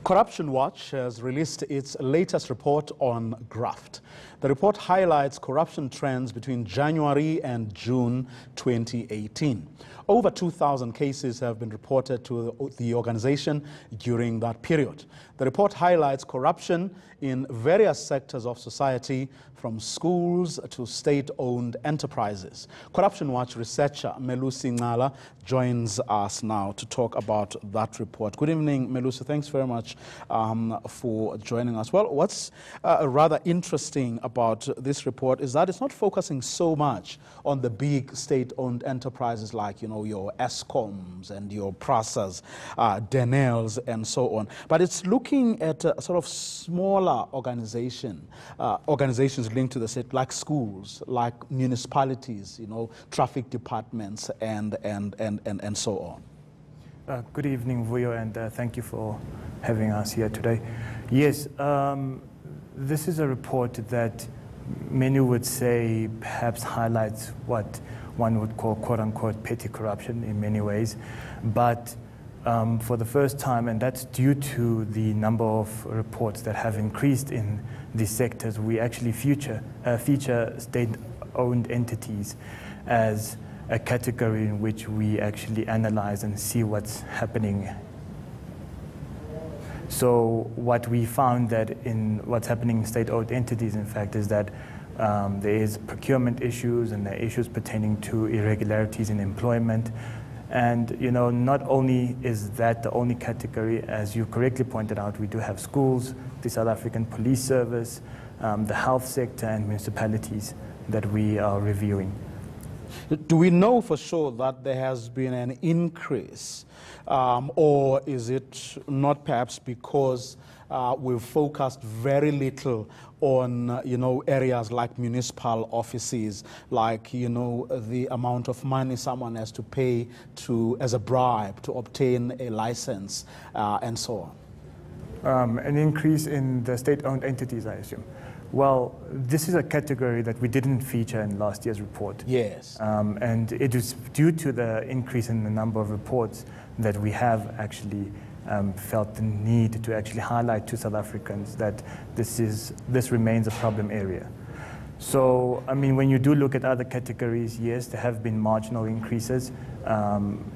Corruption Watch has released its latest report on graft. The report highlights corruption trends between January and June 2018. Over 2,000 cases have been reported to the organization during that period. The report highlights corruption in various sectors of society, from schools to state-owned enterprises. Corruption Watch researcher Melusi Ncala joins us now to talk about that report. Good evening, Melusi. Thanks very much for joining us. Well, what's rather interesting about this report is that it's not focusing so much on the big state-owned enterprises like, your ESCOMs and your PRASAs, Denels, and so on. But it's looking at a sort of smaller organizations linked to the state, like schools, like municipalities, traffic departments, and so on. Good evening, Vuyo, and thank you for having us here today. Yes, this is a report that many would say perhaps highlights what one would call quote-unquote petty corruption in many ways, but for the first time, and that's due to the number of reports that have increased in these sectors, we actually feature state-owned entities as a category in which we actually analyze and see what's happening. So what we found that in what's happening in state-owned entities, in fact, is that there is procurement issues and there are issues pertaining to irregularities in employment. And not only is that the only category, as you correctly pointed out, we do have schools, the South African Police Service, the health sector, and municipalities that we are reviewing. Do we know for sure that there has been an increase, or is it not perhaps because we've focused very little on, areas like municipal offices, like, the amount of money someone has to pay as a bribe to obtain a license, and so on? An increase in the state-owned entities, I assume. Well, this is a category that we didn't feature in last year's report. Yes. And it is due to the increase in the number of reports that we have actually felt the need to actually highlight to South Africans that this remains a problem area. So, when you do look at other categories, yes, there have been marginal increases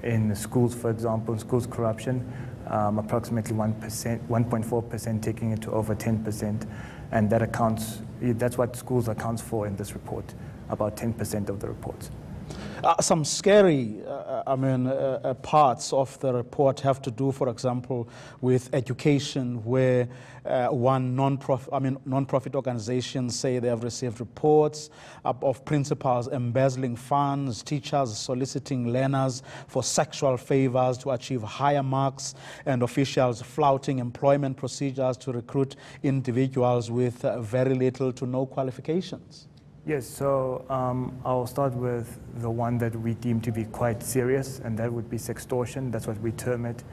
in schools, for example, in schools corruption, approximately 1.4%, taking it to over 10%. And that's what schools accounts for in this report, about 10% of the reports. Some scary, parts of the report have to do, for example, with education, where non-profit organizations say they have received reports of principals embezzling funds, teachers soliciting learners for sexual favors to achieve higher marks, and officials flouting employment procedures to recruit individuals with very little to no qualifications. Yes, so I'll start with the one that we deem to be quite serious, and that would be sextortion. That's what we term it.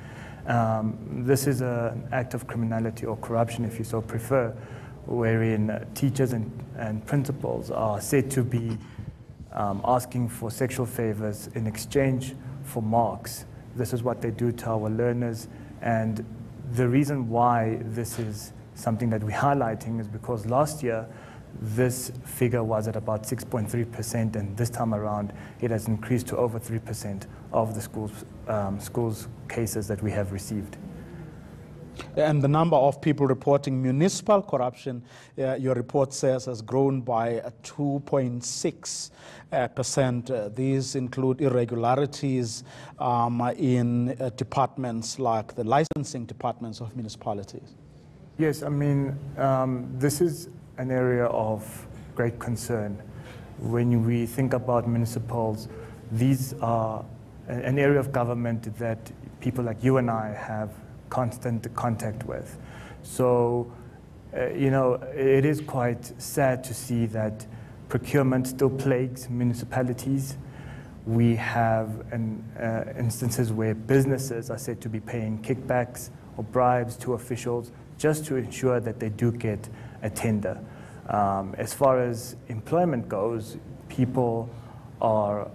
This is an act of criminality or corruption, if you so prefer, wherein teachers and principals are said to be asking for sexual favors in exchange for marks. This is what they do to our learners, and the reason why this is something that we're highlighting is because last year, this figure was at about 6.3%, and this time around it has increased to over 3% of the schools cases that we have received. And the number of people reporting municipal corruption, your report says, has grown by 2.6%. These include irregularities in departments like the licensing departments of municipalities. Yes, this is an area of great concern. When we think about municipals, these are an area of government that people like you and I have constant contact with. So, it is quite sad to see that procurement still plagues municipalities. We have instances where businesses are said to be paying kickbacks or bribes to officials just to ensure that they do get a tender. As far as employment goes, people are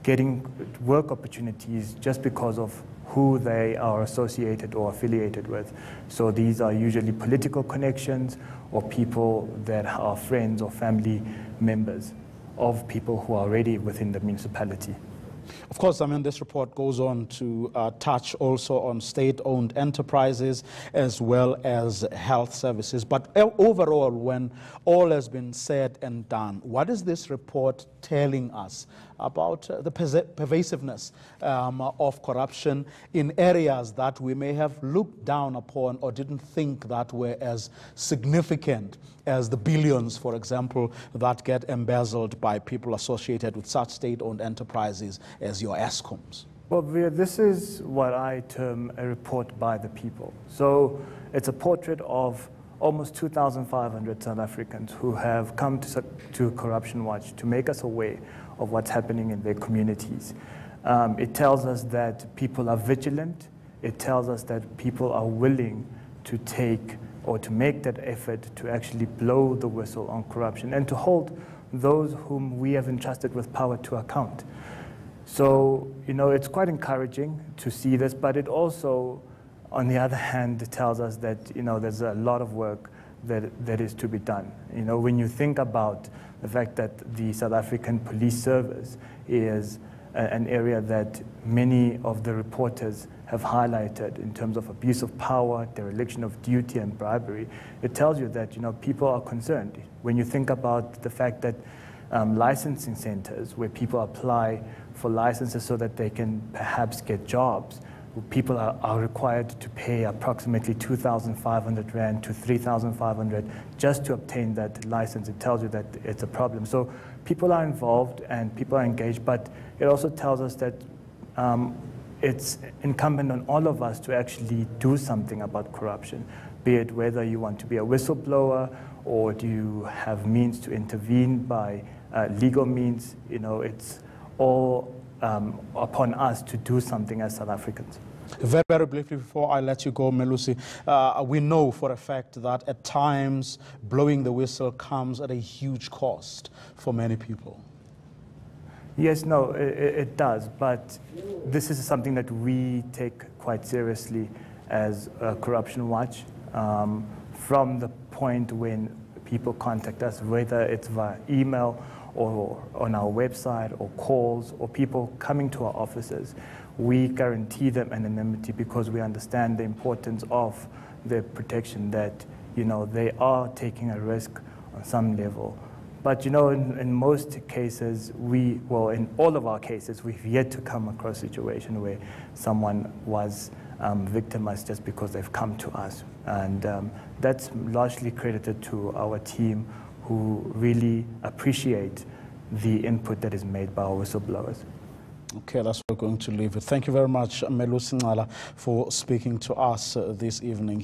getting work opportunities just because of who they are associated or affiliated with. So these are usually political connections or people that are friends or family members of people who are already within the municipality. Of course, I mean, this report goes on to touch also on state-owned enterprises as well as health services. But overall, when all has been said and done, what is this report telling us about the pervasiveness of corruption in areas that we may have looked down upon or didn't think that were as significant as the billions, for example, that get embezzled by people associated with such state-owned enterprises as your ESCOMs? Well, this is what I term a report by the people. So it's a portrait of almost 2,500 South Africans who have come to Corruption Watch to make us aware of what's happening in their communities. It tells us that people are vigilant. It tells us that people are willing to take or to make that effort to actually blow the whistle on corruption and to hold those whom we have entrusted with power to account. So, you know, it's quite encouraging to see this, but it also, on the other hand, tells us that, you know, there's a lot of work that is to be done. You know, when you think about the fact that the South African Police Service is an area that many of the reporters have highlighted in terms of abuse of power, dereliction of duty, and bribery, it tells you that, you know, people are concerned. When you think about the fact that licensing centers where people apply for licenses so that they can perhaps get jobs, people are required to pay approximately 2,500 Rand to 3,500 just to obtain that license. It tells you that it's a problem. So people are involved and people are engaged, but it also tells us that it's incumbent on all of us to actually do something about corruption, be it whether you want to be a whistleblower or do you have means to intervene by legal means. You know, it's all upon us to do something as South Africans. Very, very briefly before I let you go, Melusi, we know for a fact that at times blowing the whistle comes at a huge cost for many people. Yes, no, it does, but this is something that we take quite seriously as Corruption Watch. From the point when people contact us, whether it's via email or on our website or calls or people coming to our offices, we guarantee them anonymity because we understand the importance of their protection, that, you know, they are taking a risk on some level. But, you know, in most cases, well, in all of our cases, we've yet to come across a situation where someone was victimized just because they've come to us. And that's largely credited to our team who really appreciate the input that is made by our whistleblowers. Okay, that's what we're going to leave it. Thank you very much, Melusi Ncala, for speaking to us this evening.